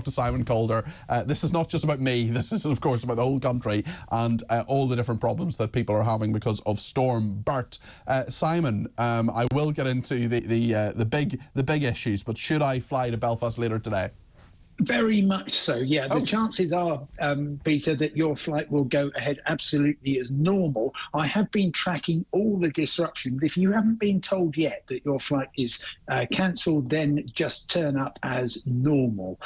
to Simon Calder. This is not just about me. This is, of course, about the whole country and all the different problems that people are having because of Storm Bert. Simon, I will get into the big issues, but should I fly to Belfast later today? Very much so, yeah. The chances are, Peter, that your flight will go ahead absolutely as normal. I have been tracking all the disruption. If you haven't been told yet that your flight is cancelled, then just turn up as normal.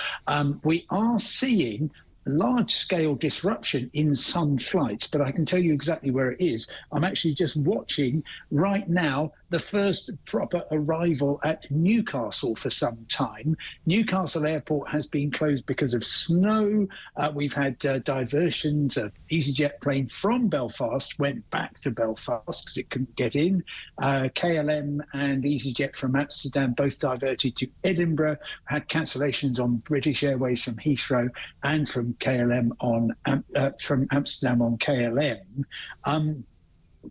We are seeing large-scale disruption in some flights, but I can tell you exactly where it is. I'm actually just watching right now the first proper arrival at Newcastle for some time. Newcastle Airport has been closed because of snow. We've had diversions. An EasyJet plane from Belfast went back to Belfast because it couldn't get in. KLM and EasyJet from Amsterdam both diverted to Edinburgh. Had cancellations on British Airways from Heathrow and from KLM from Amsterdam on KLM.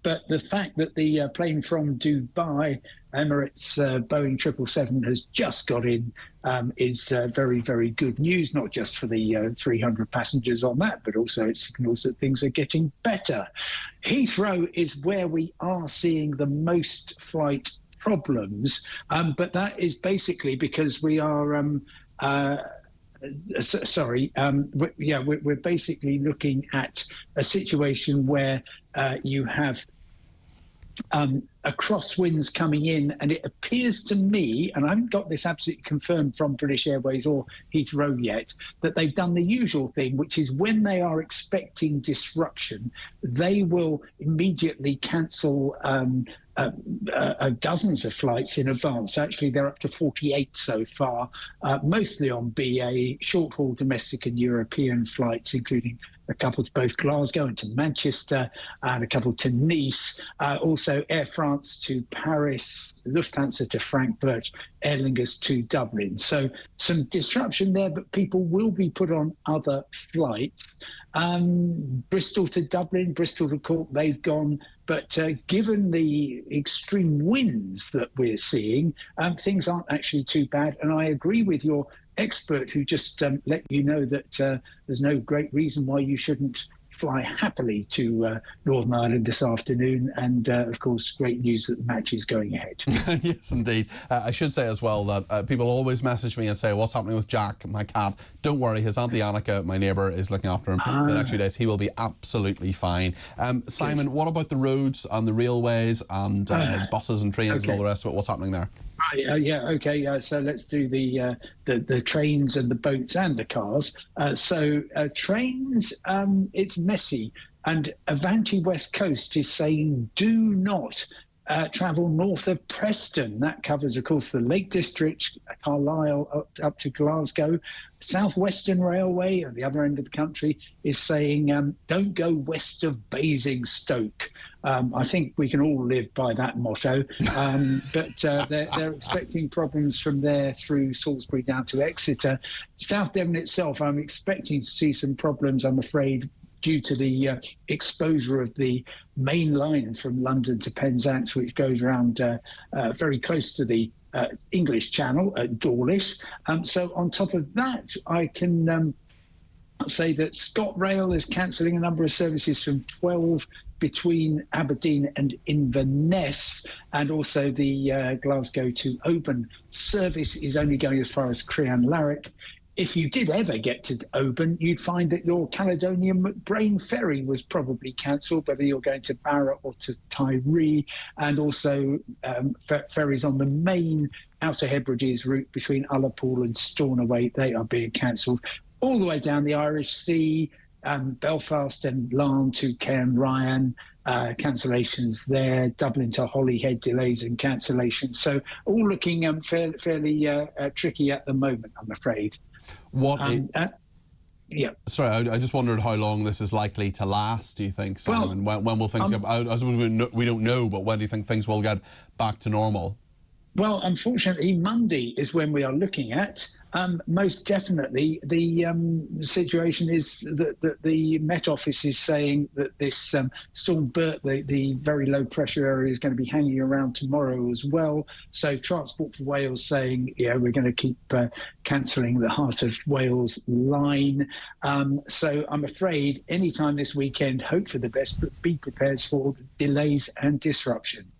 But the fact that the plane from Dubai, Emirates Boeing 777, has just got in is very, very good news, not just for the 300 passengers on that, but also it signals that things are getting better. Heathrow is where we are seeing the most flight problems, but that is basically because we are... we're basically looking at a situation where you have a crosswinds coming in, and it appears to me, and I haven't got this absolutely confirmed from British Airways or Heathrow yet, that they've done the usual thing, which is when they are expecting disruption, they will immediately cancel dozens of flights in advance. Actually, they're up to 48 so far, mostly on BA, short-haul domestic and European flights, including a couple to both Glasgow and to Manchester, and a couple to Nice. Also Air France to Paris, Lufthansa to Frankfurt, Aer Lingus to Dublin. So some disruption there, but people will be put on other flights. Bristol to Dublin, Bristol to Cork, they've gone. But given the extreme winds that we're seeing, things aren't actually too bad. And I agree with your expert who just let you know that there's no great reason why you shouldn't fly happily to Northern Ireland this afternoon. And, of course, great news that the match is going ahead. Yes, indeed. I should say as well that people always message me and say, what's happening with Jack, my cat? Don't worry, his Auntie Annika, my neighbour, is looking after him the next few days. He will be absolutely fine. Simon, what about the roads and the railways and buses and trains and all the rest of it? What's happening there? So let's do the trains and the boats and the cars. Trains, it's messy, and Avanti West Coast is saying do not travel north of Preston. That covers, of course, the Lake District, Carlisle up to Glasgow. South Western Railway at the other end of the country is saying don't go west of Basingstoke. I think we can all live by that motto, but they're expecting problems from there through Salisbury down to Exeter. South Devon itself, I'm expecting to see some problems, I'm afraid, due to the exposure of the main line from London to Penzance, which goes around very close to the English Channel at Dawlish. So on top of that, I can say that ScotRail is cancelling a number of services from 12 between Aberdeen and Inverness, and also the Glasgow to Oban service is only going as far as Crean Larrick. If you did ever get to Oban, you'd find that your Caledonian McBrain ferry was probably cancelled, whether you're going to Barra or to Tiree, and also ferries on the main Outer Hebrides route between Ullapool and Stornoway, they are being cancelled. All the way down the Irish Sea, Belfast and Larne to Cairn Ryan, cancellations there, Dublin to Holyhead, delays and cancellations. So all looking fairly tricky at the moment, I'm afraid. Sorry, I just wondered how long this is likely to last, do you think, Simon? When will things get... I suppose we don't know, but when do you think things will get back to normal? Well, unfortunately, Monday is when we are looking at. Most definitely. The situation is that the Met Office is saying that this storm Bert, the very low pressure area, is going to be hanging around tomorrow as well. So Transport for Wales saying, we're going to keep cancelling the Heart of Wales line. So I'm afraid anytime this weekend, hope for the best, but be prepared for delays and disruption.